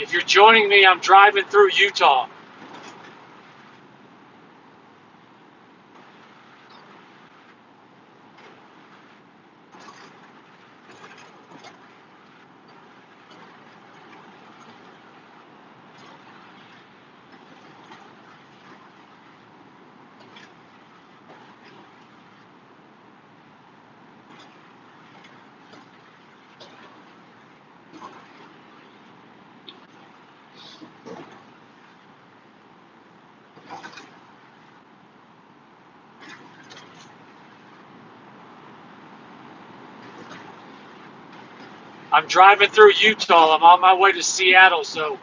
If you're joining me, I'm driving through Utah. I'm driving through Utah. I'm on my way to Seattle, so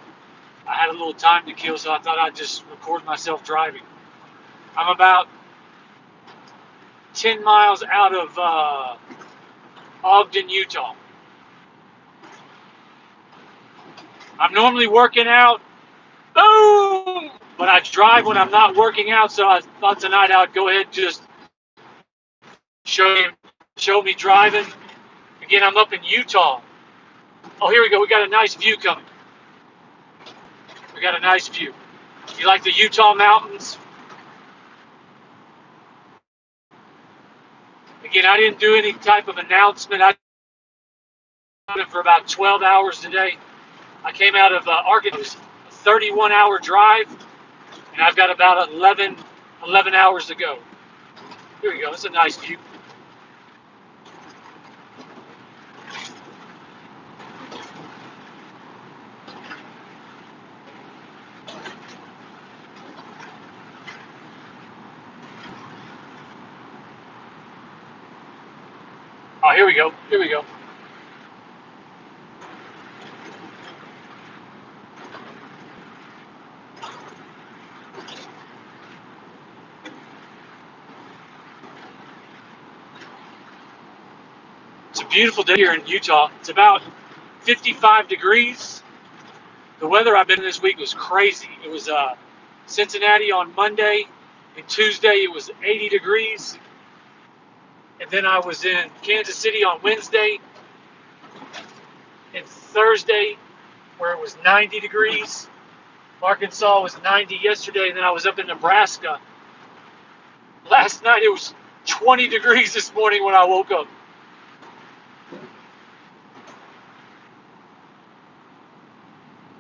I had a little time to kill, so I thought I'd just record myself driving. I'm about 10 miles out of Ogden, Utah. I'm normally working out, boom, but I drive when I'm not working out, so I thought tonight I'd go ahead and just show me driving. Again, I'm up in Utah. Oh, here we go. We got a nice view coming. We got a nice view. You like the Utah mountains? Again, I didn't do any type of announcement. I did it for about 12 hours today. I came out of Arkansas, a 31-hour drive, and I've got about 11 hours to go. Here we go. It's a nice view. Oh, here we go. Here we go. It's a beautiful day here in Utah. It's about 55 degrees. The weather I've been in this week was crazy. It was Cincinnati on Monday, and Tuesday it was 80 degrees. And then I was in Kansas City on Wednesday and Thursday where it was 90 degrees. Arkansas was 90 yesterday, and then I was up in Nebraska. Last night it was 20 degrees this morning when I woke up.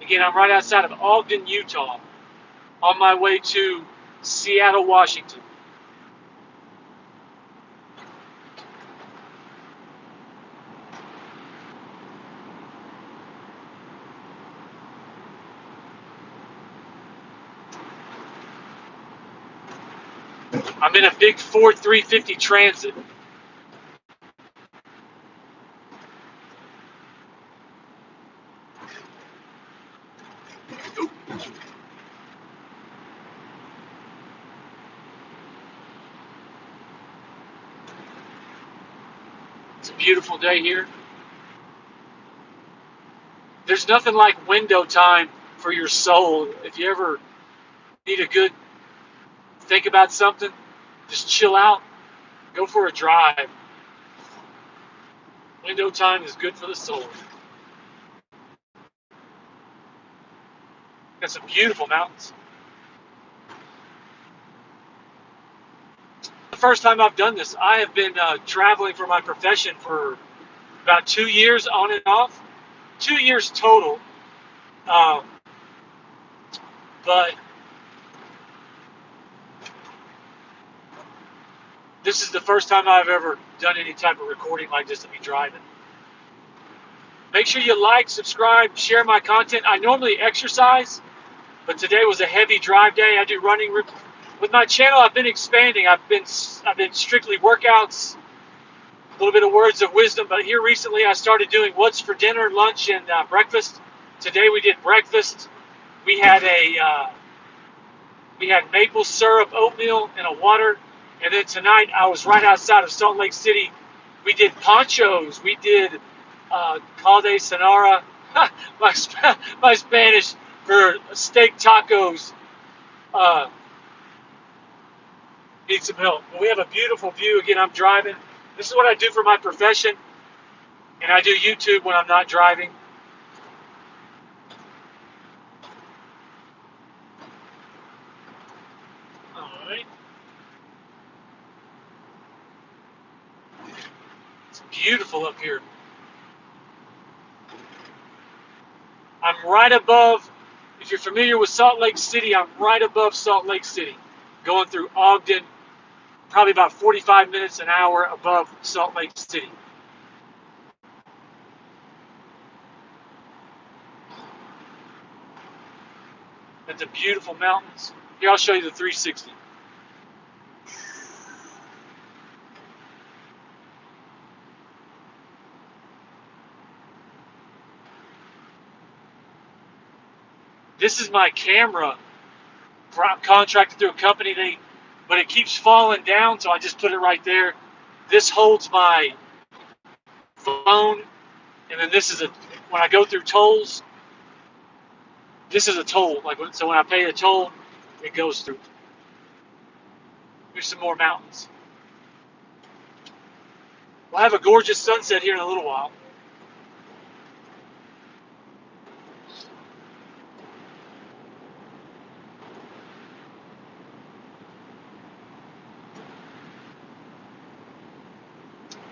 Again, I'm right outside of Ogden, Utah, on my way to Seattle, Washington. I'm in a big Ford 350 Transit. It's a beautiful day here. There's nothing like window time for your soul. If you ever need a good think about something, just chill out, go for a drive. Window time is good for the soul. Got some beautiful mountains. The first time I've done this, I have been traveling for my profession for about 2 years on and off. 2 years total. Um, but this is the first time I've ever done any type of recording like this to be driving. Make sure you like, subscribe, share my content. I normally exercise, but today was a heavy drive day. I do running. With my channel, I've been expanding. I've been strictly workouts, a little bit of words of wisdom. But here recently, I started doing what's for dinner, lunch, and breakfast. Today we did breakfast. We had maple syrup, oatmeal, and a water. And then tonight, I was right outside of Salt Lake City. We did ponchos. We did calde sonora. my Spanish for steak tacos. Need some help. But we have a beautiful view. Again, I'm driving. This is what I do for my profession, and I do YouTube when I'm not driving. beautiful up here. I'm right above, if you're familiar with Salt Lake City, I'm right above Salt Lake City, going through Ogden, probably about 45 minutes, an hour above Salt Lake City. At the beautiful mountains. Here, I'll show you the 360. This is my camera. I'm contracted through a company, but it keeps falling down, so I just put it right there. This holds my phone, and then this is when I go through tolls, this is a toll. So when I pay a toll, it goes through. Here's some more mountains. We'll have a gorgeous sunset here in a little while.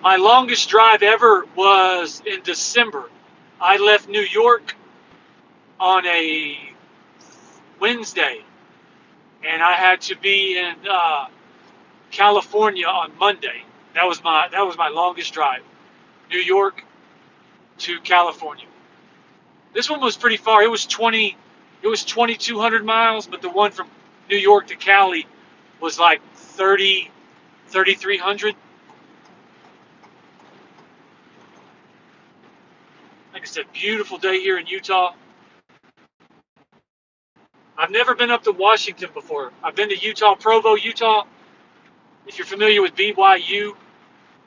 My longest drive ever was in December. I left New York on a Wednesday, and I had to be in California on Monday. That was my longest drive, New York to California. This one was pretty far. It was 2,200 miles, but the one from New York to Cali was like 3,300. Like I said, beautiful day here in Utah. I've never been up to Washington before. I've been to Utah, Provo, Utah. If you're familiar with BYU,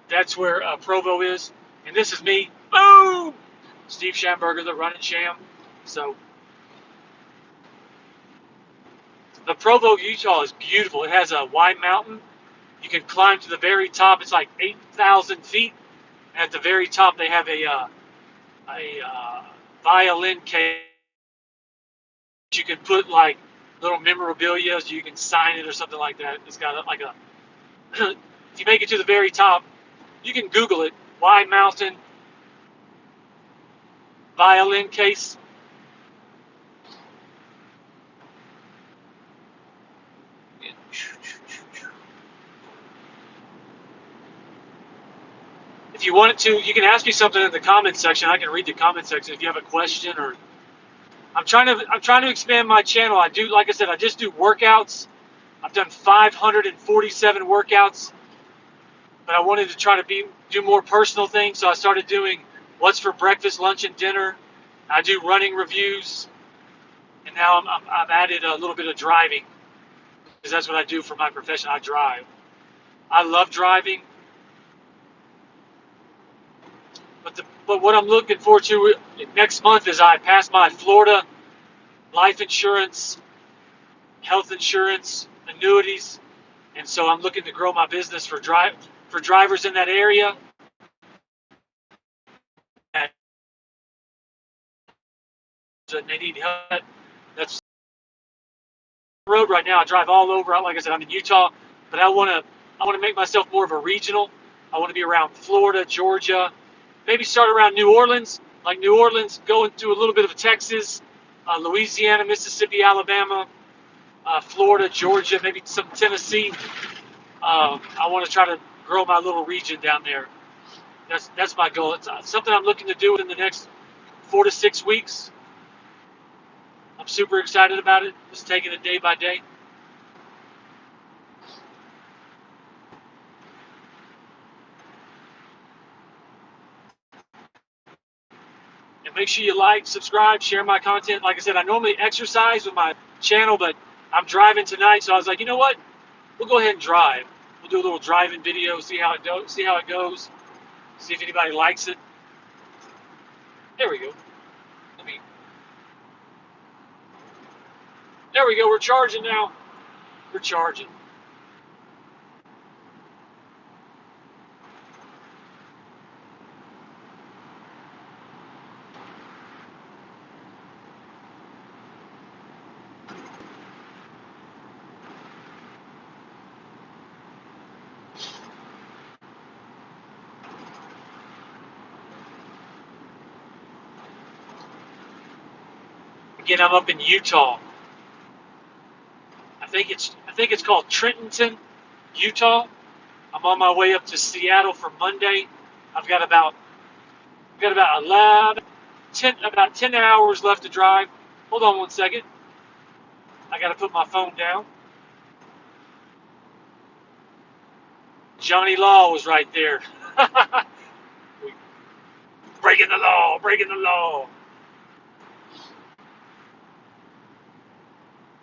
that's where Provo is. And this is me. Boom! Steve Schamberger, the running sham. So, the Provo, Utah is beautiful. It has a wide mountain. You can climb to the very top. It's like 8,000 feet. And at the very top, they have a violin case. You can put like little memorabilia, so you can sign it or something like that. It's got like a. If you make it to the very top, you can Google it. Wide Mountain violin case. If you wanted to, you can ask me something in the comment section. I can read the comment section if you have a question. Or I'm trying to expand my channel. I do, like I said, I just do workouts. I've done 547 workouts, but I wanted to try to do more personal things. So I started doing what's for breakfast, lunch, and dinner. I do running reviews, and now I've added a little bit of driving, because that's what I do for my profession. I drive. I love driving. But what I'm looking forward to next month is I pass my Florida life insurance, health insurance, annuities, and so I'm looking to grow my business for drivers in that area. And they need help. That's the road right now. I drive all over. Like I said, I'm in Utah, but I want to make myself more of a regional. I want to be around Florida, Georgia, maybe start around New Orleans, go into a little bit of Texas, Louisiana, Mississippi, Alabama, Florida, Georgia, maybe some Tennessee. I want to try to grow my little region down there. That's my goal. It's something I'm looking to do in the next 4 to 6 weeks. I'm super excited about it. Just taking it day by day. And make sure you like, subscribe, share my content. Like I said, I normally exercise with my channel, but I'm driving tonight, so I was like, you know what? We'll go ahead and drive. We'll do a little driving video, see how it goes, see if anybody likes it. There we go. There we go. We're charging now. We're charging. Again, I'm up in Utah. I think it's called Trenton, Utah. I'm on my way up to Seattle for Monday. I've got about 10 hours left to drive. Hold on one second. I got to put my phone down. Johnny Law was right there. Breaking the law, breaking the law.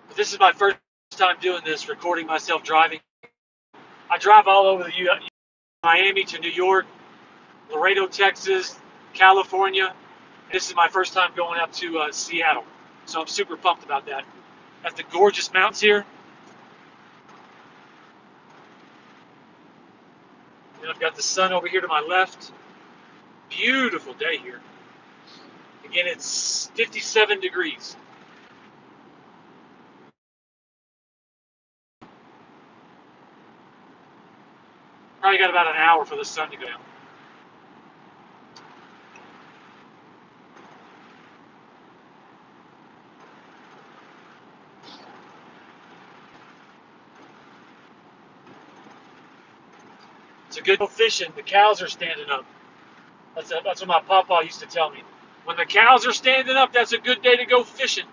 But this is my first time doing this, recording myself driving. I drive all over the Miami to New York, Laredo, Texas, California. This is my first time going up to Seattle, so I'm super pumped about that. Got the gorgeous mountains here. And I've got the sun over here to my left. Beautiful day here. Again, it's 57 degrees. Probably got about an hour for the sun to go down. It's a good go fishing. The cows are standing up. That's what my papa used to tell me. When the cows are standing up, that's a good day to go fishing.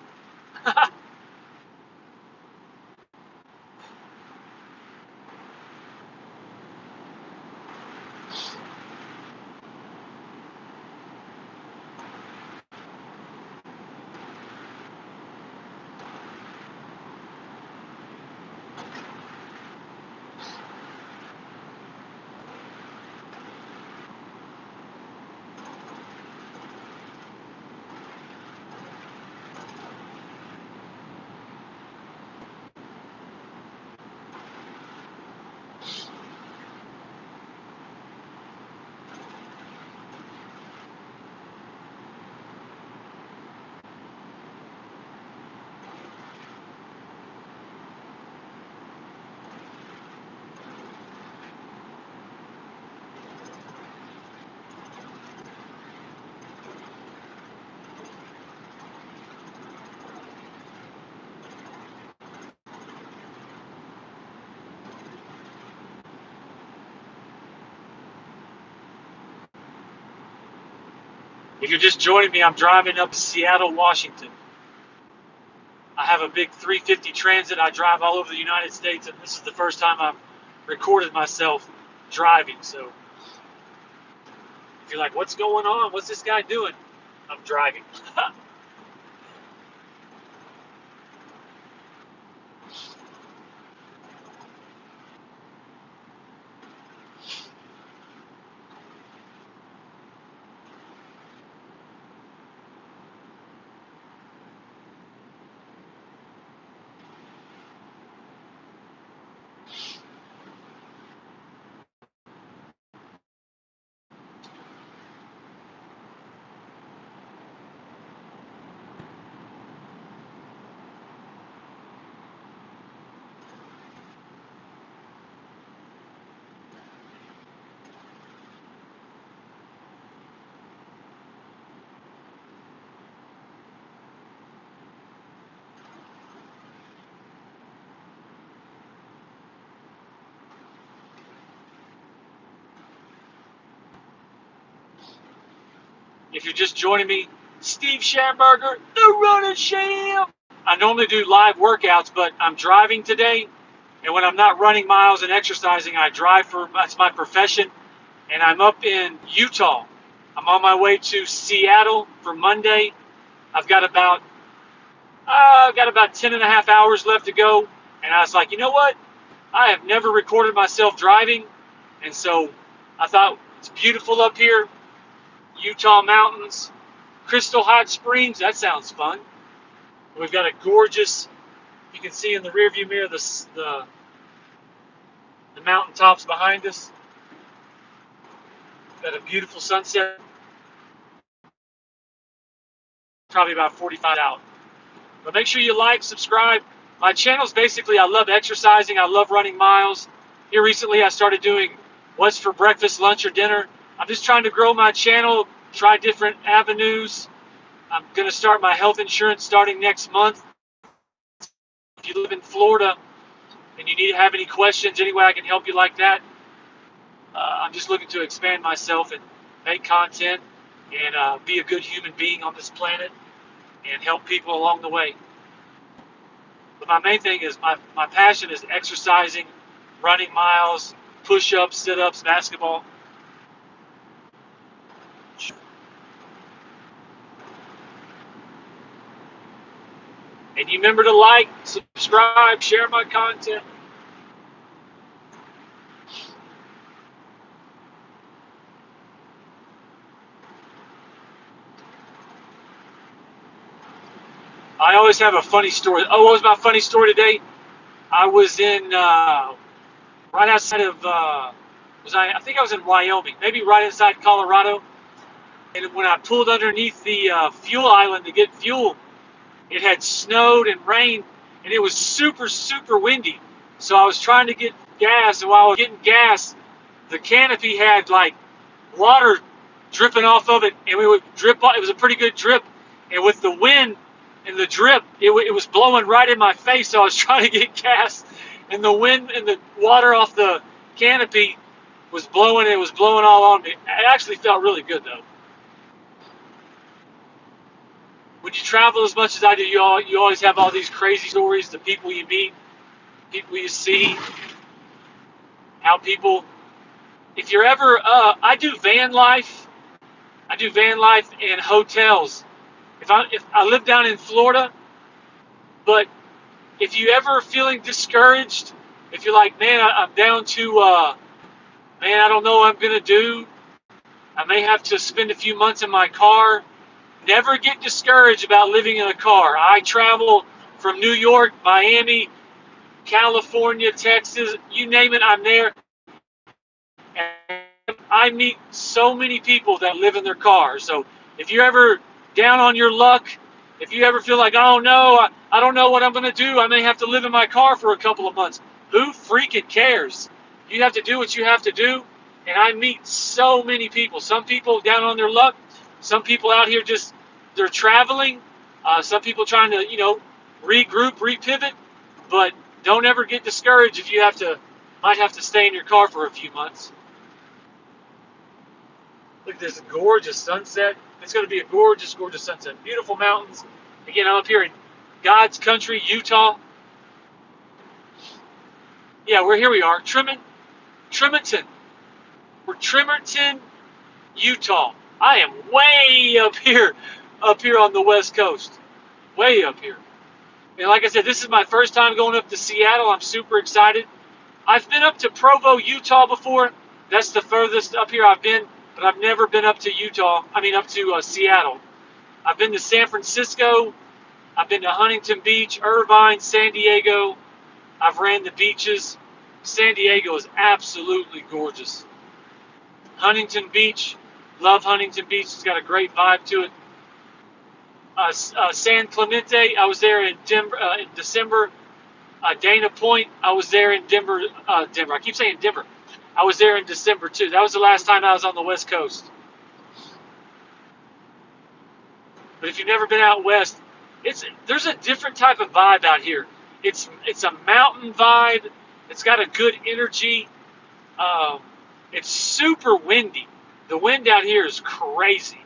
If you're just joining me, I'm driving up to Seattle, Washington. I have a big 350 Transit. I drive all over the United States, and this is the first time I've recorded myself driving. So if you're like, what's going on? What's this guy doing? I'm driving. If you're just joining me, Steve Schamberger, the Running Sham. I normally do live workouts, but I'm driving today, and when I'm not running miles and exercising, I drive that's my profession, and I'm up in Utah. I'm on my way to Seattle for Monday. I've got about 10 and a half hours left to go, and I was like, you know what? I have never recorded myself driving, and so I thought it's beautiful up here. Utah mountains, Crystal Hot Springs. That sounds fun. We've got a gorgeous. You can see in the rearview mirror the mountaintops behind us. Got a beautiful sunset. Probably about 45 out. But make sure you like, subscribe. My channel's basically I love exercising. I love running miles. Here recently I started doing what's for breakfast, lunch, or dinner. I'm just trying to grow my channel, try different avenues. I'm going to start my health insurance starting next month. If you live in Florida and you need to have any questions, any way I can help you like that, I'm just looking to expand myself and make content and be a good human being on this planet and help people along the way. But my main thing is my passion is exercising, running miles, push-ups, sit-ups, basketball. And you remember to like, subscribe, share my content. I always have a funny story. Oh, what was my funny story today? I was in right outside of I think I was in Wyoming, maybe right inside Colorado. And when I pulled underneath the fuel island to get fuel, it had snowed and rained, and it was super, super windy. So I was trying to get gas, and while I was getting gas, the canopy had like water dripping off of it, and we would drip. It was a pretty good drip, and with the wind and the drip, it was blowing right in my face. So I was trying to get gas, and the wind and the water off the canopy was blowing. It was blowing all on me. It actually felt really good though. When you travel as much as I do, you always have all these crazy stories. The people you meet, people you see, how people. If you're ever, I do van life. I do van life in hotels. If I live down in Florida, but if you ever feeling discouraged, if you're like, man, I'm down to, man, I don't know what I'm gonna do. I may have to spend a few months in my car. Never get discouraged about living in a car. I travel from New York, Miami, California, Texas, you name it, I'm there. And I meet so many people that live in their cars. So if you're ever down on your luck, if you ever feel like, oh no, I don't know what I'm going to do, I may have to live in my car for a couple of months. Who freaking cares? You have to do what you have to do. And I meet so many people. Some people down on their luck. Some people out here just, they're traveling. Some people trying to, regroup, repivot. But don't ever get discouraged if you might have to stay in your car for a few months. Look at this gorgeous sunset. It's going to be a gorgeous, gorgeous sunset. Beautiful mountains. Again, I'm up here in God's country, Utah. Yeah, here we are. Tremonton. We're Tremonton, Utah. I am way up here on the West Coast. Way up here. And like I said, this is my first time going up to Seattle. I'm super excited. I've been up to Provo, Utah before. That's the furthest up here I've been, but I've never been up to up to Seattle. I've been to San Francisco. I've been to Huntington Beach, Irvine, San Diego. I've ran the beaches. San Diego is absolutely gorgeous. Huntington Beach, love Huntington Beach. It's got a great vibe to it. San Clemente, I was there in December. Dana Point, I was there in Denver. I keep saying Denver. I was there in December too. That was the last time I was on the West Coast. But if you've never been out west, there's a different type of vibe out here. It's a mountain vibe. It's got a good energy. Um, it's super windy. The wind out here is crazy.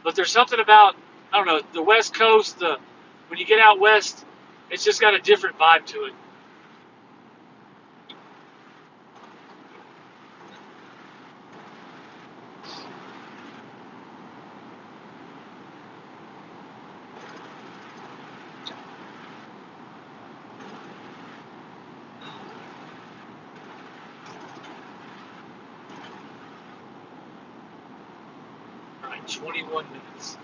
But there's something about, I don't know, the West Coast. When you get out west, it's just got a different vibe to it. All right, 21 minutes.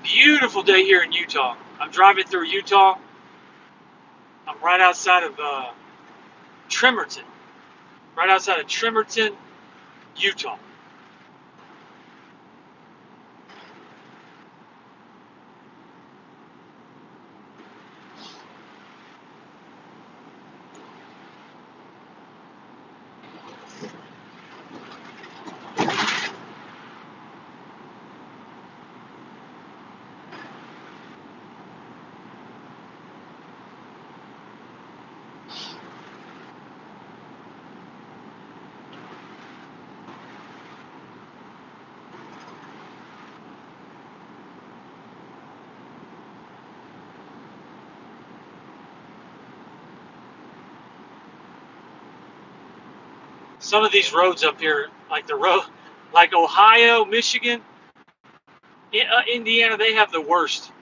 Beautiful day here in Utah. I'm driving through Utah. I'm right outside of Tremerton. Right outside of Tremerton, Utah. Some of these roads up here, like the road, like Ohio, Michigan, Indiana, they have the worst.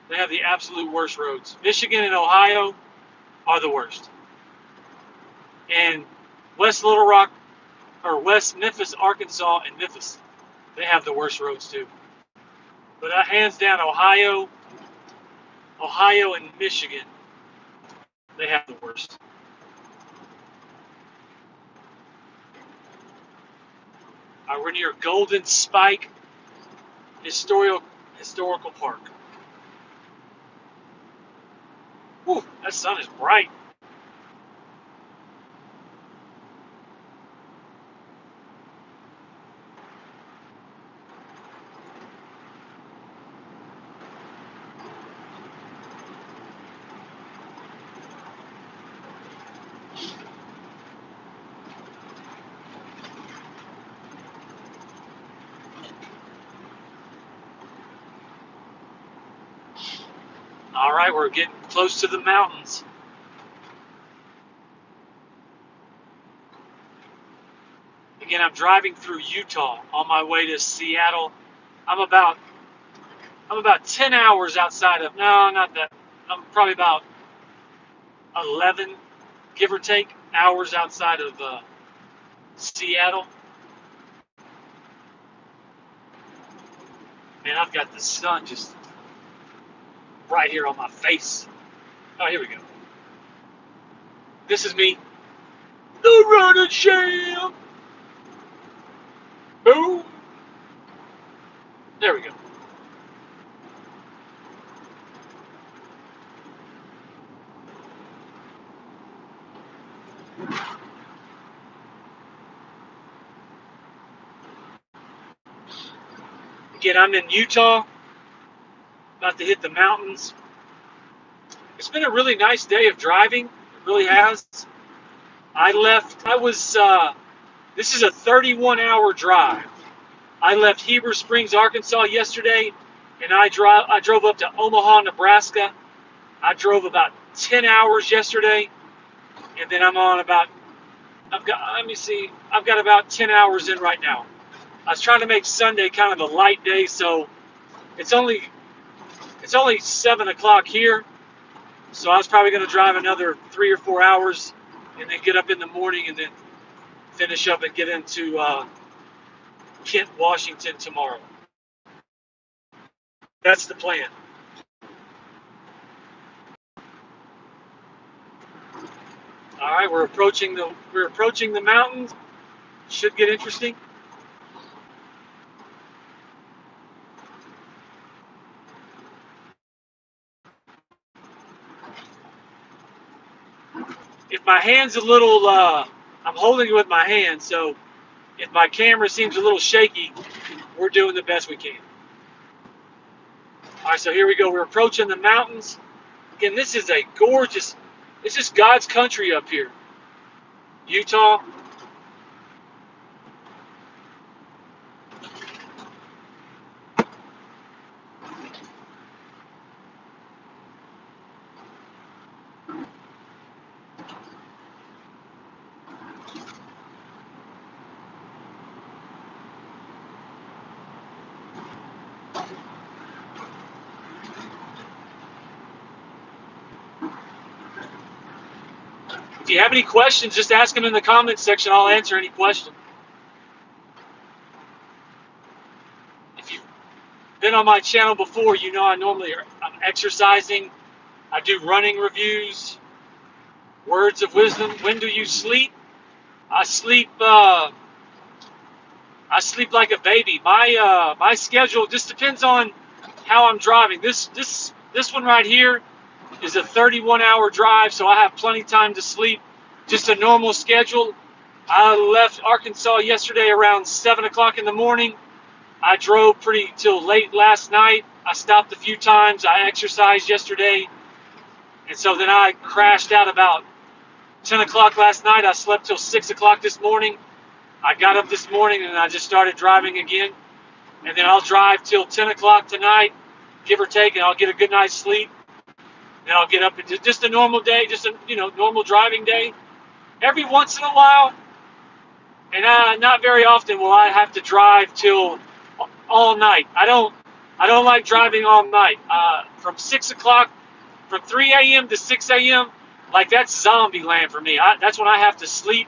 They have the absolute worst roads. Michigan and Ohio are the worst. And West Little Rock, or West Memphis, Arkansas, and Memphis, they have the worst roads too. But hands down, Ohio and Michigan, they have the worst. We're near Golden Spike Historical Park. Whew, that sun is bright. All right, we're getting close to the mountains. Again, I'm driving through Utah on my way to Seattle. I'm about 10 hours outside of, no, not that. I'm probably about 11, give or take, hours outside of Seattle. Man, I've got the sun just right here on my face. Oh, here we go. This is me, the running champ. Boom. There we go. Again, I'm in Utah, about to hit the mountains. It's been a really nice day of driving. It really has. This is a 31-hour drive. I left Heber Springs, Arkansas yesterday, and I drove up to Omaha, Nebraska. I drove about 10 hours yesterday, and then I've got about 10 hours in right now. I was trying to make Sunday kind of a light day, so it's only 7 o'clock here, so I was probably going to drive another 3 or 4 hours and then get up in the morning and then finish up and get into Kent, Washington tomorrow. That's the plan. All right, we're approaching the mountains. Should get interesting. If my hand's a little, I'm holding it with my hand, so if my camera seems a little shaky, we're doing the best we can. All right, so here we go. We're approaching the mountains. Again, this is God's country up here. Utah. If you have any questions, just ask them in the comments section. I'll answer any question. been on my channel before, you know I'm exercising. I do running reviews, words of wisdom. When do you sleep? I sleep. I sleep like a baby. My schedule just depends on how I'm driving. This one right here is a 31-hour drive, so I have plenty of time to sleep. Just a normal schedule. I left Arkansas yesterday around 7 o'clock in the morning. I drove pretty till late last night. I stopped a few times. I exercised yesterday. And so then I crashed out about 10 o'clock last night. I slept till 6 o'clock this morning. I got up this morning and I just started driving again. And then I'll drive till 10 o'clock tonight, give or take, and I'll get a good night's sleep. Then I'll get up and just a normal day, just a normal driving day. Every once in a while, and not very often, will I have to drive till all night. I don't like driving all night. From 6 o'clock, from 3 a.m. to 6 a.m., like that's zombie land for me. That's when I have to sleep.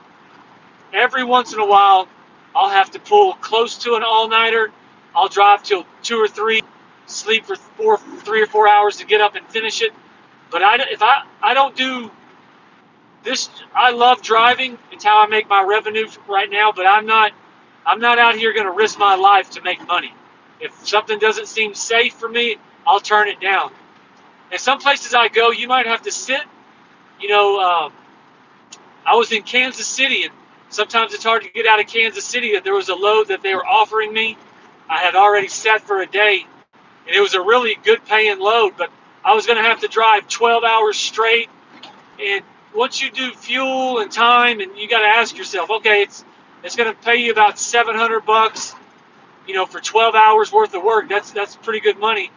Every once in a while, I'll have to pull close to an all-nighter. I'll drive till 2 or 3, sleep for 3 or 4 hours to get up and finish it. But if I don't do this, I love driving. It's how I make my revenue right now. But I'm not out here going to risk my life to make money. If something doesn't seem safe for me, I'll turn it down. And some places I go, you might have to sit. I was in Kansas City, and sometimes it's hard to get out of Kansas City. That there was a load that they were offering me. I had already sat for a day, and it was a really good paying load, but I was going to have to drive 12 hours straight. And once you do fuel and time, and you got to ask yourself, okay, it's going to pay you about $700, for 12 hours worth of work. That's pretty good money,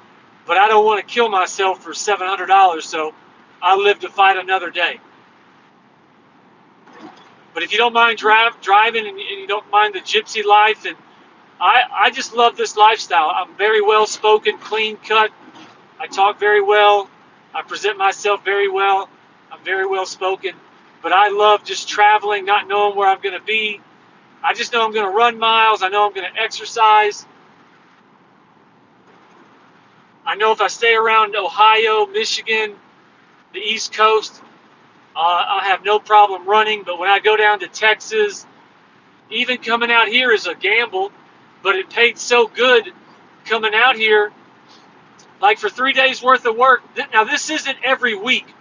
but I don't want to kill myself for $700, so I live to fight another day. But if you don't mind driving and you don't mind the gypsy life, and I just love this lifestyle. I'm very well spoken, clean cut. I talk very well. I present myself very well. I'm very well spoken. But I love just traveling, not knowing where I'm going to be. I just know I'm going to run miles. I know I'm going to exercise. I know if I stay around Ohio, Michigan, the East Coast, I have no problem running. But when I go down to Texas, even coming out here is a gamble, but it paid so good coming out here, like for 3 days worth of work. Now this isn't every week,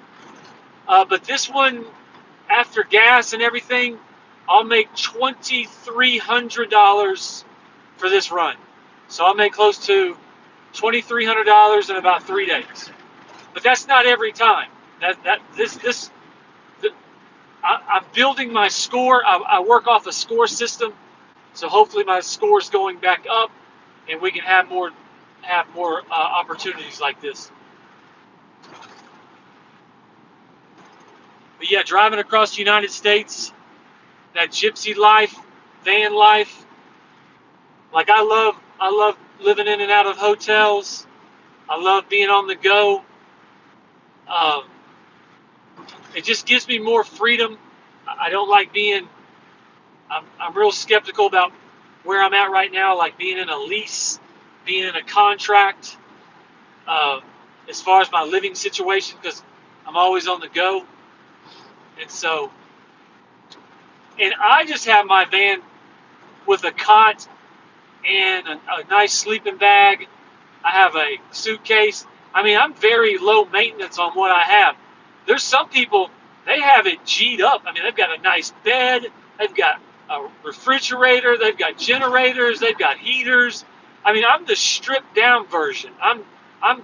but this one, after gas and everything, I'll make $2,300 for this run. So I'll make close to $2,300 in about 3 days. But that's not every time. I'm building my score. I work off a score system, so hopefully my score is going back up, and we can have more opportunities like this. But yeah, driving across the United States, that gypsy life, van life. Like I love living in and out of hotels. I love being on the go. It just gives me more freedom. I don't like being. I'm real skeptical about where I'm at right now, like being in a lease, being in a contract. As far as my living situation, because I'm always on the go, and I just have my van with a cot and a nice sleeping bag. I have a suitcase. I mean, I'm very low maintenance on what I have. There's some people, they have it G'd up. I mean, they've got a nice bed, they've got a refrigerator, they've got generators, they've got heaters. I mean, I'm the stripped down version. I'm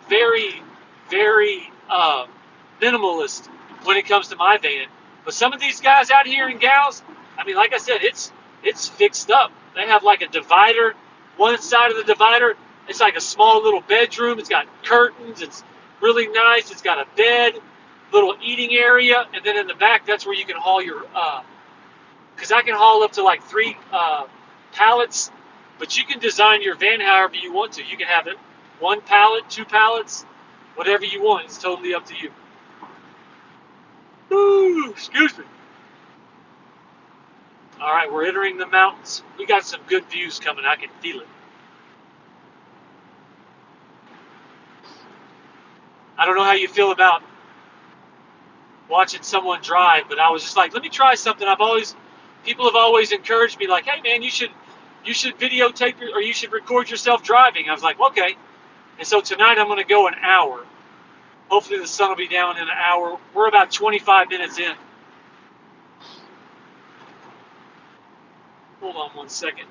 very, very minimalist when it comes to my van. But some of these guys out here and gals, I mean, like I said, it's fixed up. They have like a divider. One side of the divider, it's like a small little bedroom. It's got curtains. It's really nice. It's got a bed, little eating area, and then in the back, that's where you can haul your. Because I can haul up to like 3 pallets, but you can design your van however you want to. You can have it 1 pallet, 2 pallets, whatever you want. It's totally up to you. Ooh, excuse me. All right, we're entering the mountains. We got some good views coming. I can feel it. I don't know how you feel about watching someone drive, but I was just like, let me try something. People have always encouraged me, like, hey man, you should videotape or you should record yourself driving. I was like, okay. And so tonight I'm going to go an hour. Hopefully the sun will be down in an hour. We're about 25 minutes in. Hold on one second.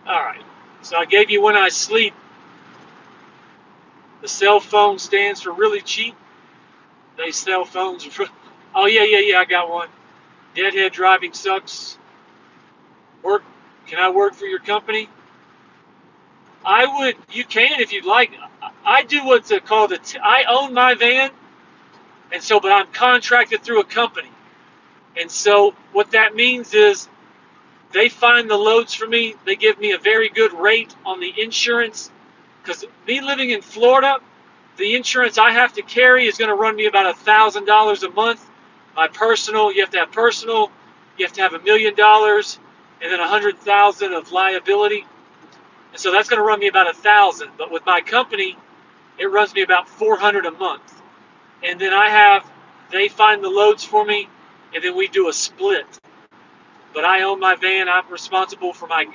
All right. So I gave you when I sleep. The cell phone stands for really cheap. They sell phones. Oh yeah. I got one. Deadhead driving sucks. Work. Can I work for your company? I would. You can if you'd like. I do what's called I own my van, and so but I'm contracted through a company, and so what that means is they find the loads for me. They give me a very good rate on the insurance, because me living in Florida, the insurance I have to carry is going to run me about $1,000 a month. My personal, you have to have personal, you have to have $1,000,000, and then 100,000 of liability. And so that's going to run me about 1,000. But with my company, it runs me about 400 a month. And then they find the loads for me, and then we do a split. But I own my van. I'm responsible for I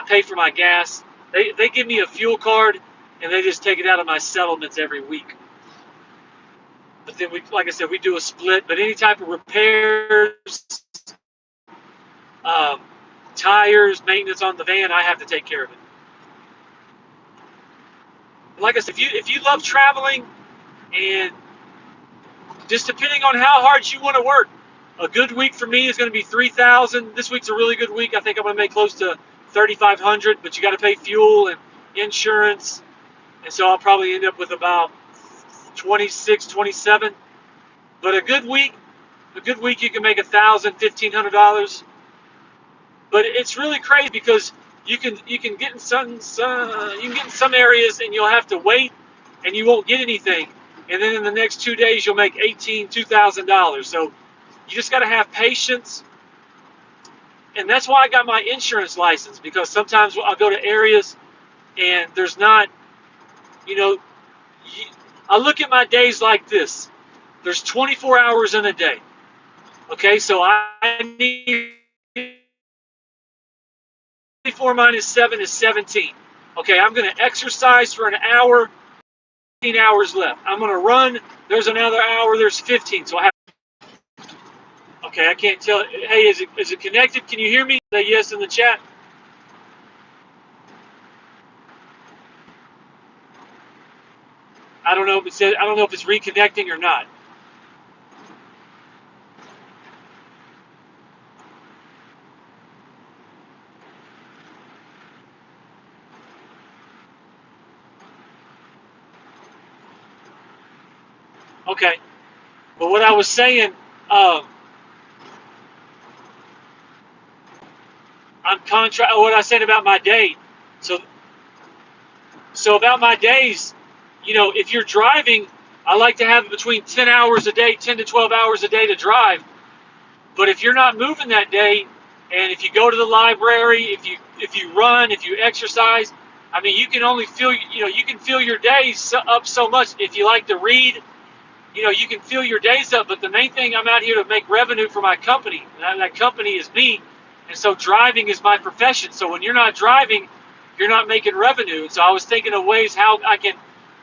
pay for my gas. They give me a fuel card, and they just take it out of my settlements every week. But then like I said, we do a split. But any type of repairs, um, tires, maintenance on the van, I have to take care of it. Like I said, if you love traveling, and just depending on how hard you want to work, a good week for me is going to be 3,000. This week's a really good week. I think I'm going to make close to 3,500. But you got to pay fuel and insurance, and so I'll probably end up with about 26, 27. But a good week you can make $1,000, $1,500. But it's really crazy because you can get in some areas and you'll have to wait and you won't get anything, and then in the next 2 days you'll make $2,000. So you just got to have patience, and that's why I got my insurance license, because sometimes I'll go to areas and there's not, you know, I look at my days like this. There's 24 hours in a day. Okay, so I need 24 minus 7 is 17. Okay, I'm going to exercise for an hour, 15 hours left. I'm going to run, there's another hour, there's 15. So I have, okay, I can't tell. Hey, is it connected? Can you hear me? Say yes in the chat. I don't know if it's reconnecting or not. Okay, but what I was saying, what I said about my day. So about my days, if you're driving, I like to have between 10 hours a day, 10 to 12 hours a day to drive. But if you're not moving that day, and if you go to the library, if you run, if you exercise, I mean, you can only fill you can fill your days up so much. If you like to read, you can fill your days up. But the main thing, I'm out here to make revenue for my company, and that company is me. And so driving is my profession. So when you're not driving, you're not making revenue. And so I was thinking of ways how I can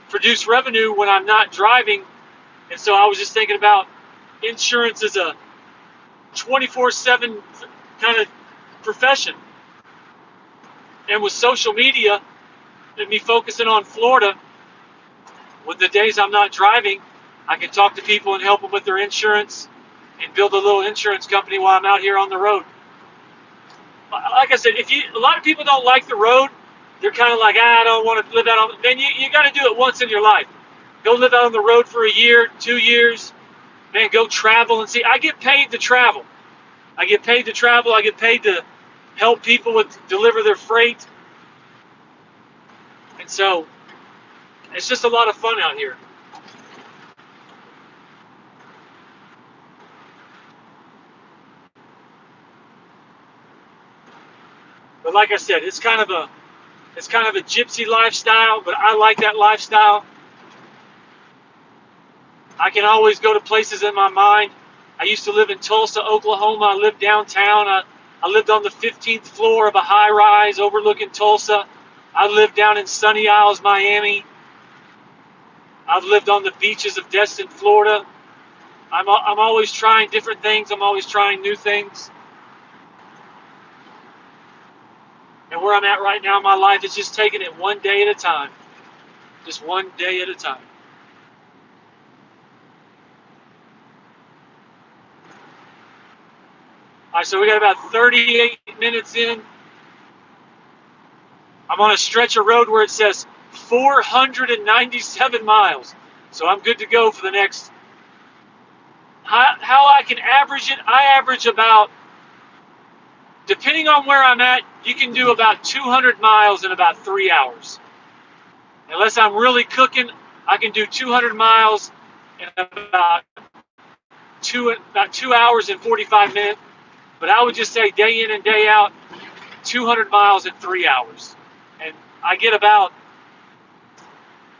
produce revenue when I'm not driving. And so I was just thinking about insurance as a 24/7 kind of profession. And with social media and me focusing on Florida, with the days I'm not driving, I can talk to people and help them with their insurance and build a little insurance company while I'm out here on the road. Like I said, a lot of people don't like the road. They're kind of like, I don't want to live out on. Then you got to do it once in your life. Go live out on the road for a year, 2 years. Man, go travel and see. I get paid to travel. I get paid to travel. I get paid to help people deliver their freight. And so it's just a lot of fun out here. But like I said, it's kind of a gypsy lifestyle, but I like that lifestyle. I can always go to places in my mind. I used to live in Tulsa, Oklahoma. I lived downtown. I lived on the 15th floor of a high rise overlooking Tulsa. I lived down in Sunny Isles, Miami. I've lived on the beaches of Destin, Florida. I'm always trying different things. I'm always trying new things. And where I'm at right now in my life is just taking it one day at a time. Just one day at a time. All right, so we got about 38 minutes in. I'm on a stretch of road where it says 497 miles. So I'm good to go for the next. How I can average it, I average about, depending on where I'm at, you can do about 200 miles in about 3 hours. Unless I'm really cooking, I can do 200 miles in about 2 hours and 45 minutes. But I would just say day in and day out, 200 miles in 3 hours. And I get about,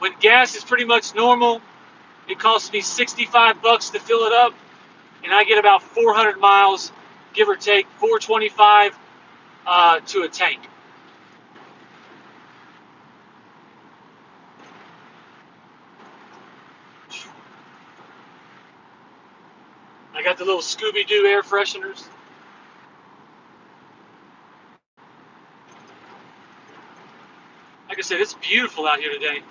when gas is pretty much normal, it costs me $65 to fill it up, and I get about 400 miles, give or take, 425 to a tank. I got the little Scooby-Doo air fresheners. Like I said, it's beautiful out here today.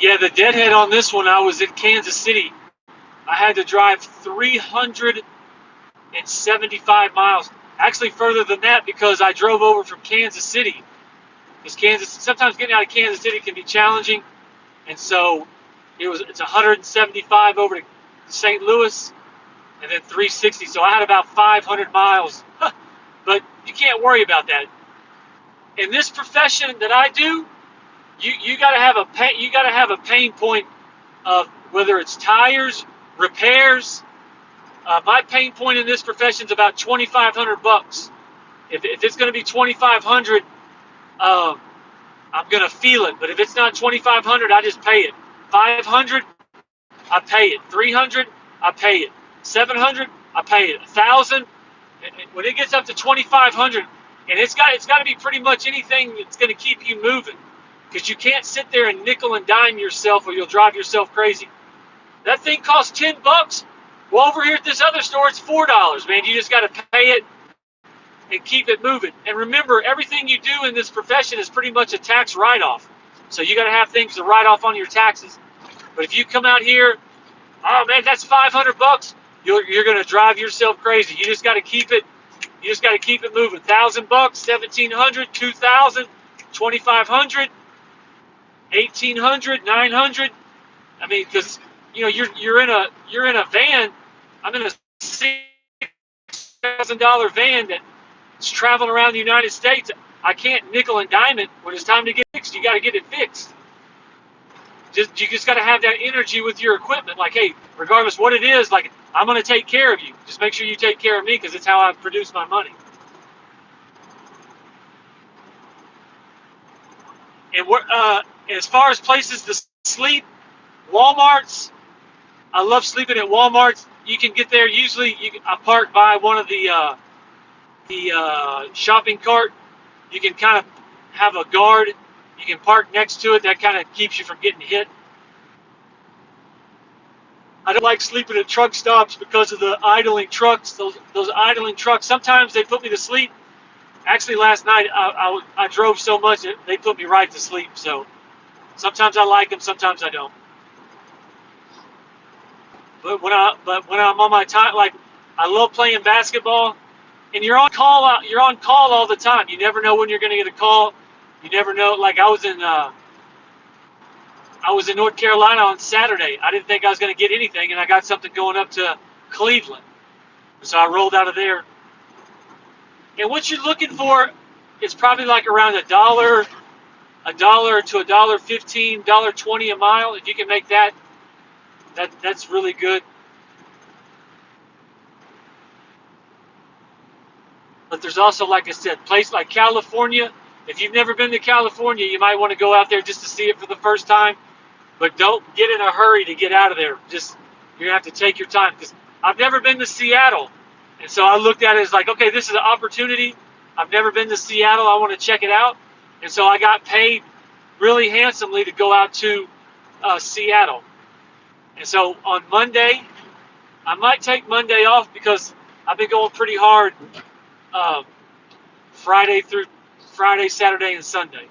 Yeah, the deadhead on this one, I was in Kansas City. I had to drive 375 miles. Actually, further than that because I drove over from Kansas City. Because sometimes getting out of Kansas City can be challenging. And so it's 175 over to St. Louis and then 360. So I had about 500 miles. But you can't worry about that. In this profession that I do, you got to have a pain point of whether it's tires, repairs. My pain point in this profession is about $2,500. If it's going to be 2,500, I'm going to feel it. But if it's not 2,500, I just pay it. 500, I pay it. 300, I pay it. 700, I pay it. 1,000, when it gets up to 2,500, and it's got to be pretty much anything that's going to keep you moving, because you can't sit there and nickel and dime yourself, or you'll drive yourself crazy. That thing costs $10. Well, over here at this other store, it's $4. Man, you just got to pay it and keep it moving. And remember, everything you do in this profession is pretty much a tax write-off. So you got to have things to write off on your taxes. But if you come out here, oh man, that's $500. You're going to drive yourself crazy. You just got to keep it. You just got to keep it moving. $1,000, $1,700, $2,000, $2,500, $1,800, $900. I mean, because you're in a van. I'm in a $6,000 van that's traveling around the United States. I can't nickel and dime it. When it's time to get fixed, you got to get it fixed. You just got to have that energy with your equipment. Like, hey, regardless what it is, like, I'm going to take care of you. Just make sure you take care of me, because it's how I produce my money. And as far as places to sleep, Walmart's. I love sleeping at Walmart's. You can get there. Usually, I park by one of the shopping cart. You can kind of have a guard. You can park next to it. That kind of keeps you from getting hit. I don't like sleeping at truck stops because of the idling trucks. Those idling trucks, sometimes they put me to sleep. Actually, last night I drove so much that they put me right to sleep. So sometimes I like them, sometimes I don't. But when I'm on my time, like, I love playing basketball, and you're on call. You're on call all the time. You never know when you're going to get a call. You never know. Like, I was in North Carolina on Saturday. I didn't think I was going to get anything, and I got something going up to Cleveland. So I rolled out of there. And what you're looking for is probably like around a dollar to $1.15, $1.20 a mile. If you can make that, that's really good. But there's also, like I said, place like California. If you've never been to California, you might want to go out there just to see it for the first time. But don't get in a hurry to get out of there. Just you're gonna have to take your time because I've never been to Seattle, and so I looked at it as like, okay, this is an opportunity. I've never been to Seattle. I want to check it out, and so I got paid really handsomely to go out to Seattle. And so on Monday, I might take Monday off because I've been going pretty hard uh, Friday, Saturday, and Sunday.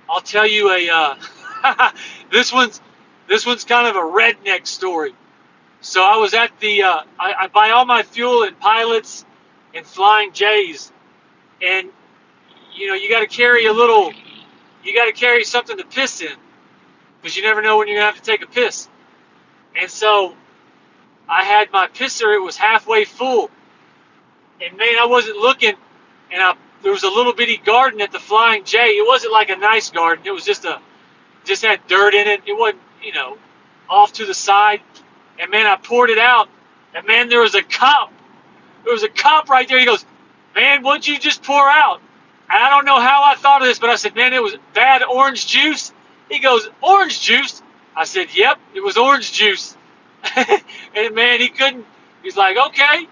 I'll tell you this one's this one's kind of a redneck story. So I was at the I buy all my fuel in Pilots and Flying J's, and you got to carry you got to carry something to piss in because you never know when you're gonna have to take a piss. And so I had my pisser; it was halfway full, and man, I wasn't looking, and there was a little bitty garden at the Flying J. It wasn't like a nice garden; it was just had dirt in it. It wasn't off to the side, and man, I poured it out, and man, there was a cop. There was a cop right there. He goes, "Man, what'd you just pour out?" And I don't know how I thought of this, but I said, "Man, it was bad orange juice." He goes, "Orange juice?" I said, "Yep, it was orange juice." And man, he couldn't. He's like, "Okay,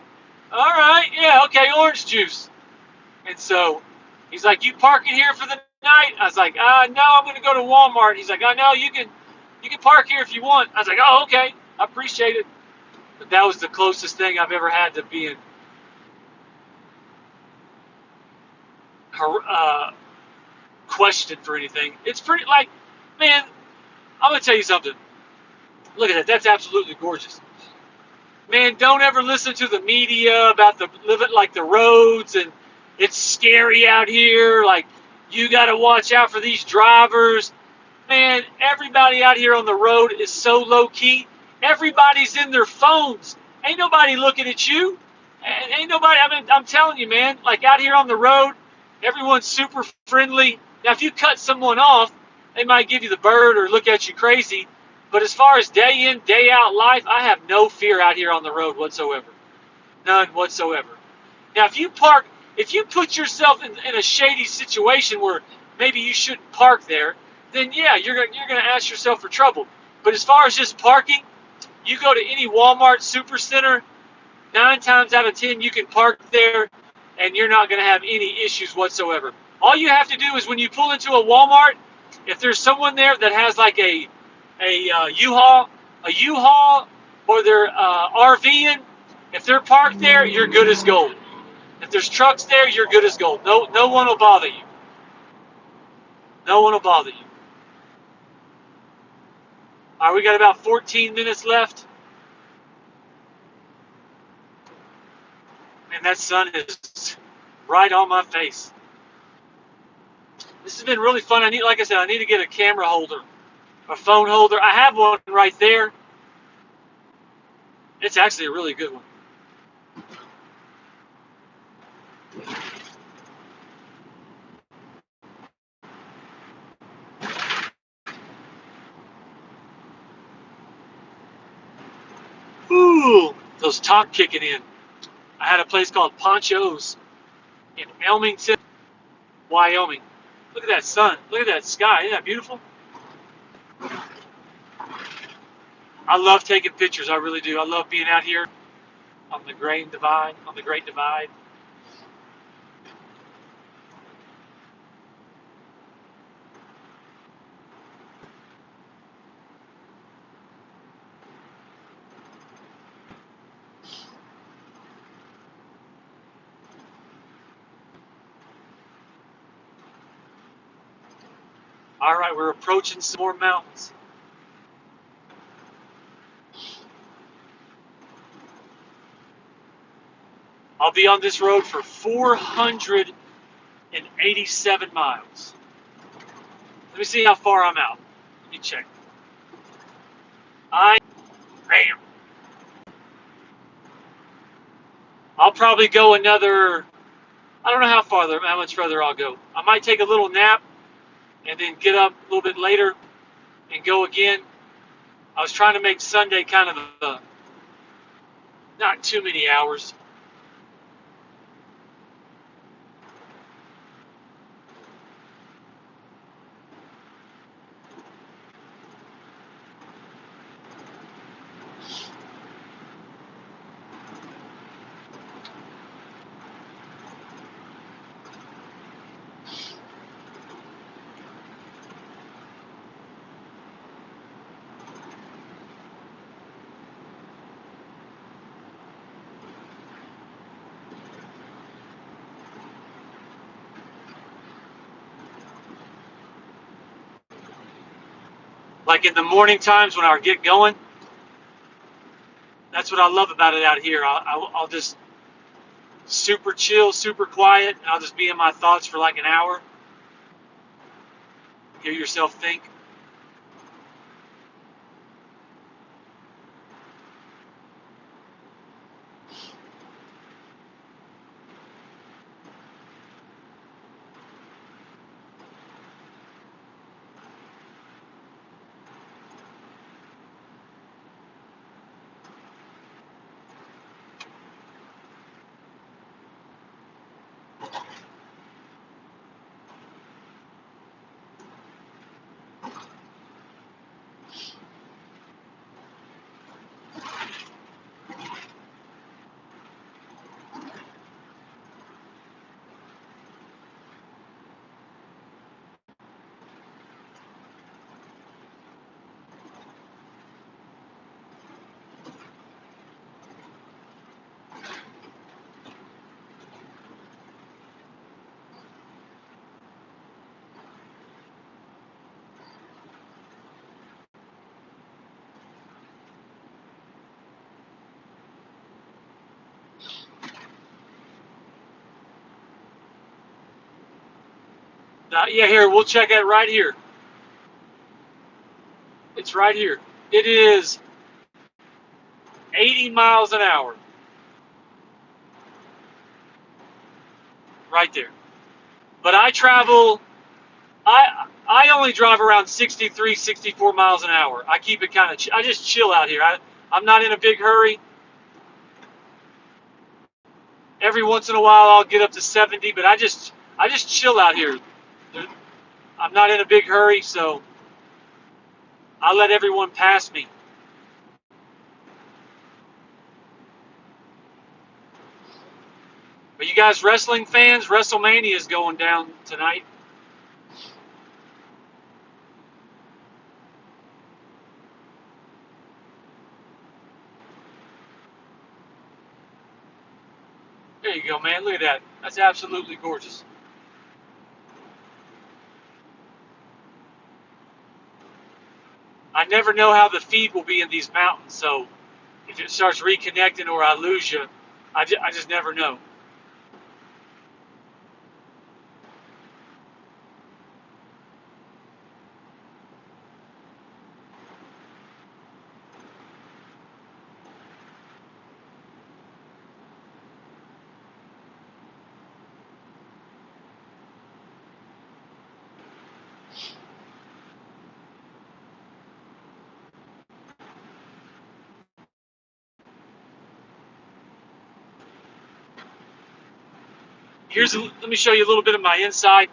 all right, yeah, okay, orange juice." And so he's like, "You parking here for the night?" I was like, No, I'm going to go to Walmart." He's like, "Oh no, you can park here if you want." I was like, "Oh, okay, I appreciate it." But that was the closest thing I've ever had to being uh, questioned for anything. It's pretty like, man, I'm gonna tell you something. Look at that. That's absolutely gorgeous. Man, don't ever listen to the media about the living like the roads and it's scary out here. Like you got to watch out for these drivers. Man, everybody out here on the road is so low key. Everybody's in their phones. Ain't nobody looking at you. Ain't nobody. I mean, I'm telling you, man. Like out here on the road, everyone's super friendly. Now, if you cut someone off, they might give you the bird or look at you crazy. But as far as day in, day out life, I have no fear out here on the road whatsoever. None whatsoever. Now, if you put yourself in a shady situation where maybe you shouldn't park there, then yeah, you're gonna ask yourself for trouble. But as far as just parking, you go to any Walmart supercenter, 9 times out of 10 you can park there, and you're not gonna have any issues whatsoever. All you have to do is when you pull into a Walmart, if there's someone there that has like a U-Haul, or they're RVing, if they're parked there, you're good as gold. If there's trucks there, you're good as gold. No one will bother you. No one will bother you. All right, we got about 14 minutes left, and that sun is right on my face. This has been really fun. Like I said, I need to get a camera holder, a phone holder. I have one right there. It's actually a really good one. Ooh, those top kicking in. I had a place called Poncho's in Elmington, Wyoming. Look at that sun. Look at that sky. Isn't that beautiful? I love taking pictures. I really do. I love being out here on the Great Divide. On the Great Divide. All right, we're approaching some more mountains. I'll be on this road for 487 miles. Let me see how far I'm out. Let me check. I am. I'll probably go another. I don't know how much further I'll go. I might take a little nap and then get up a little bit later and go again. I was trying to make Sunday kind of not too many hours. Like in the morning times when I get going, that's what I love about it out here. I'll just super chill, super quiet. I'll just be in my thoughts for like an hour. Hear yourself think. Yeah, here, we'll check it right here. It's right here. It is 80 miles an hour. Right there. But I only drive around 63, 64 miles an hour. I keep it kind of, I just chill out here. I'm not in a big hurry. Every once in a while I'll get up to 70, but I just chill out here. I'm not in a big hurry, so I let everyone pass me. Are you guys wrestling fans? WrestleMania is going down tonight. There you go, man. Look at that. That's absolutely gorgeous. I never know how the feed will be in these mountains, so if it starts reconnecting or I lose you, I just never know. Let me show you a little bit of my inside.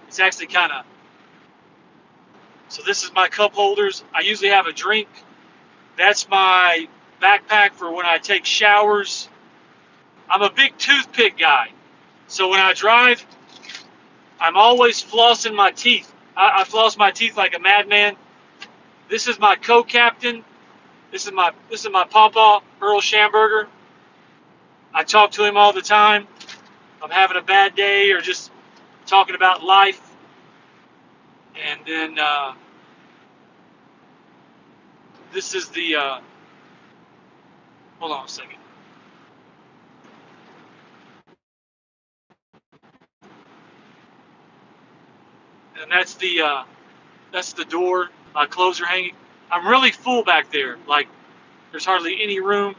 It's actually kind of, so this is my cup holders. I usually have a drink. That's my backpack for when I take showers. I'm a big toothpick guy. So when I drive, I'm always flossing my teeth. I floss my teeth like a madman. This is my co-captain. This is my pawpaw, Earl Schamberger. I talk to him all the time. I'm having a bad day or just talking about life. And then this is the, hold on a second. And that's the door. My clothes are hanging. I'm really full back there. Like, there's hardly any room.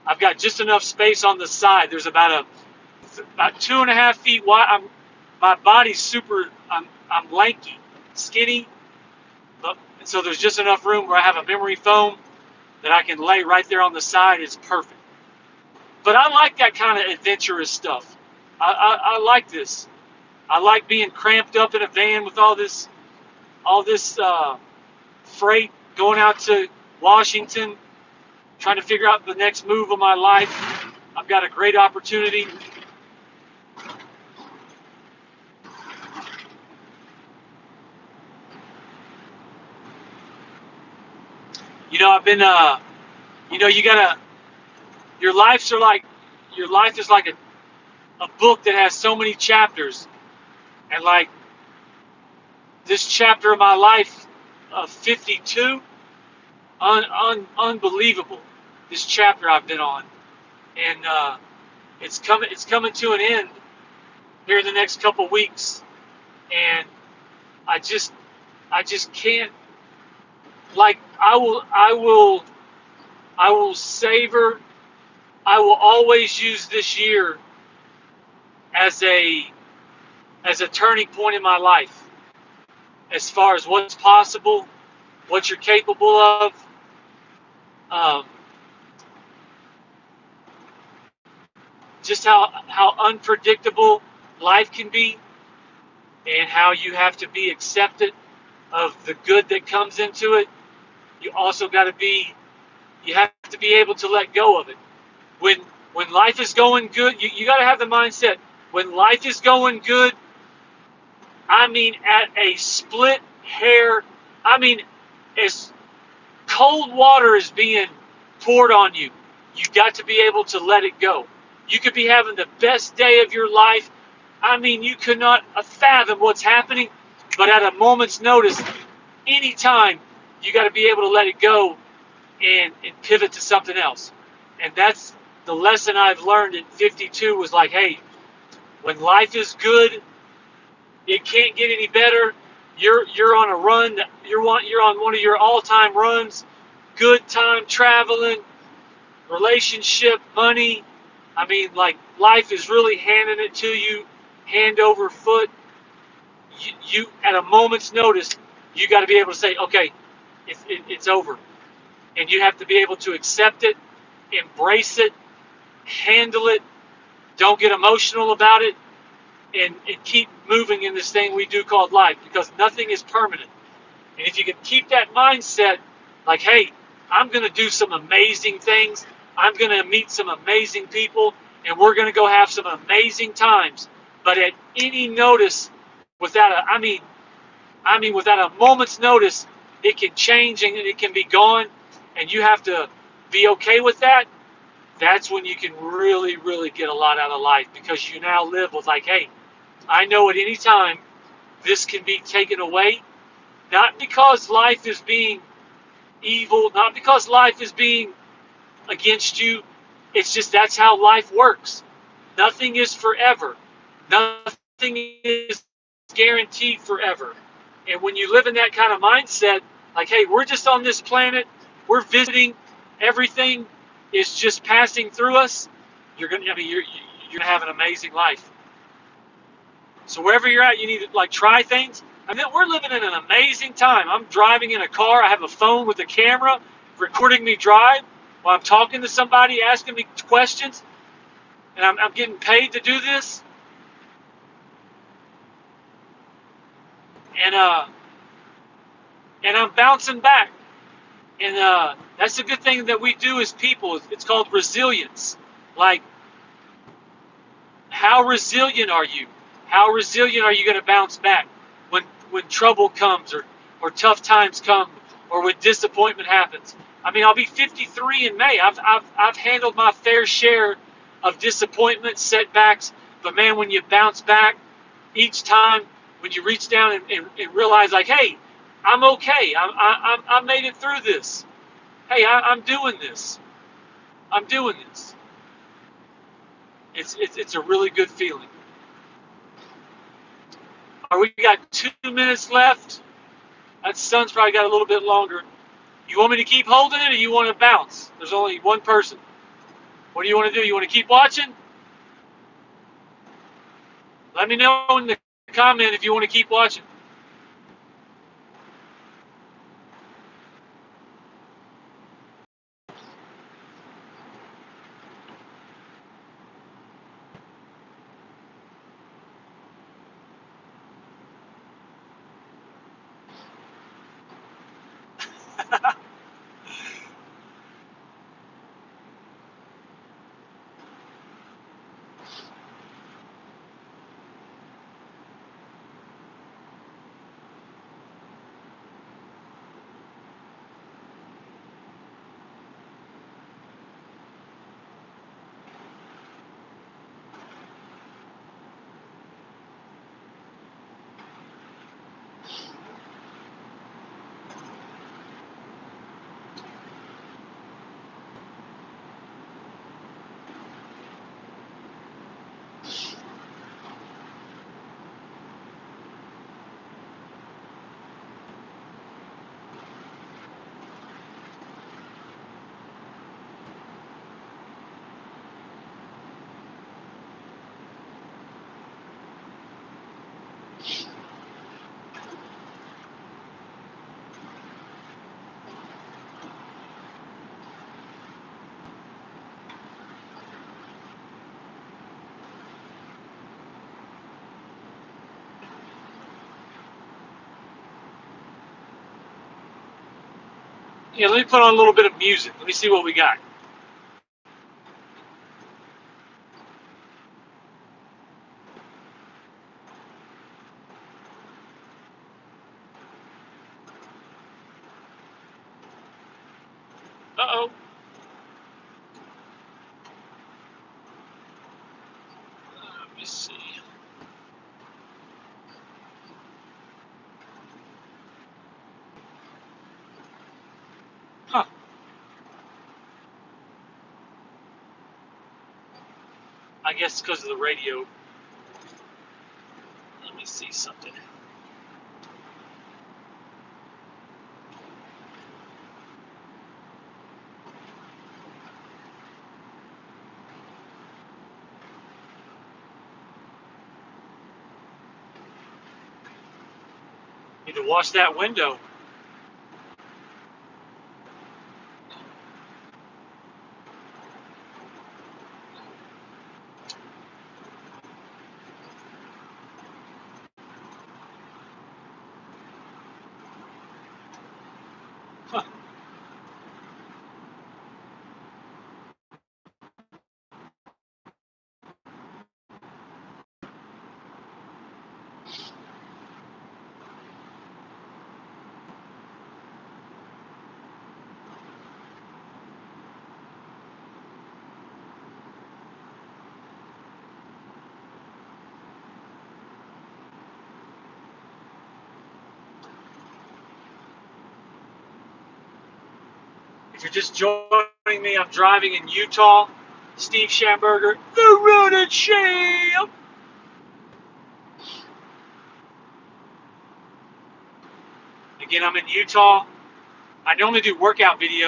I've got just enough space on the side. There's about 2.5 feet wide. My body's super. I'm lanky, skinny, but and so there's just enough room where I have a memory foam that I can lay right there on the side. It's perfect. But I like that kind of adventurous stuff. I like this. I like being cramped up in a van with all this freight going out to Washington, trying to figure out the next move of my life. I've got a great opportunity. I've been, you gotta, your lives are like, your life is like a book that has so many chapters. And like this chapter of my life of 52, unbelievable. This chapter I've been on. And it's coming to an end here in the next couple weeks. And I just can't, like, I will savor, I will always use this year as a turning point in my life, as far as what's possible, what you're capable of. Um, just how unpredictable life can be, and how you have to be accepted of the good that comes into it. You also got to be, you have to be able to let go of it. When when life is going good, you got to have the mindset. When life is going good, I mean at a split hair, I mean as cold water is being poured on you, you got to be able to let it go. You could be having the best day of your life. I mean, you could not fathom what's happening, but at a moment's notice, anytime, you got to be able to let it go and pivot to something else. And that's the lesson I've learned in 52 was like, hey, when life is good, it can't get any better. You're on a run. You're on one of your all-time runs. Good time traveling, relationship, money. I mean, like, life is really handing it to you, hand over foot. You at a moment's notice, you got to be able to say, okay, it's over, and you have to be able to accept it, embrace it, handle it. Don't get emotional about it, and keep moving in this thing we do called life, because nothing is permanent. And if you can keep that mindset, like, hey, I'm going to do some amazing things. I'm going to meet some amazing people, and we're going to go have some amazing times. But at any notice, without without a moment's notice, it can change and it can be gone, and you have to be okay with that. That's when you can really, really get a lot out of life, because you now live with like, hey, I know at any time this can be taken away, not because life is being evil, not because life is being against you. It's just that's how life works. Nothing is forever. Nothing is guaranteed forever. And when you live in that kind of mindset, like, hey, we're just on this planet, we're visiting, everything is just passing through us. You're gonna have an amazing life. So wherever you're at, you need to like try things. I mean, we're living in an amazing time. I'm driving in a car. I have a phone with a camera recording me drive while I'm talking to somebody, asking me questions, and I'm getting paid to do this. And and I'm bouncing back. And that's a good thing that we do as people. It's called resilience. Like, how resilient are you? How resilient are you going to bounce back when trouble comes, or tough times come, or when disappointment happens? I mean, I'll be 53 in May. I've handled my fair share of disappointments, setbacks, but man, when you bounce back each time, when you reach down and realize, like, hey, I'm okay. I made it through this. Hey, I'm doing this. I'm doing this. It's a really good feeling. All right, we got 2 minutes left. That sun's probably got a little bit longer. You want me to keep holding it, or you want to bounce? There's only one person. What do you want to do? You want to keep watching? Let me know in the comment if you want to keep watching. Yeah, let me put on a little bit of music. Let me see what we got. Uh-oh. Let me see. Huh. I guess because of the radio. Let me see something. Need to wash that window. Huh. If you're just joining me, I'm driving in Utah. Steve Schamberger, the running champ. Again, I'm in Utah. I normally do workout videos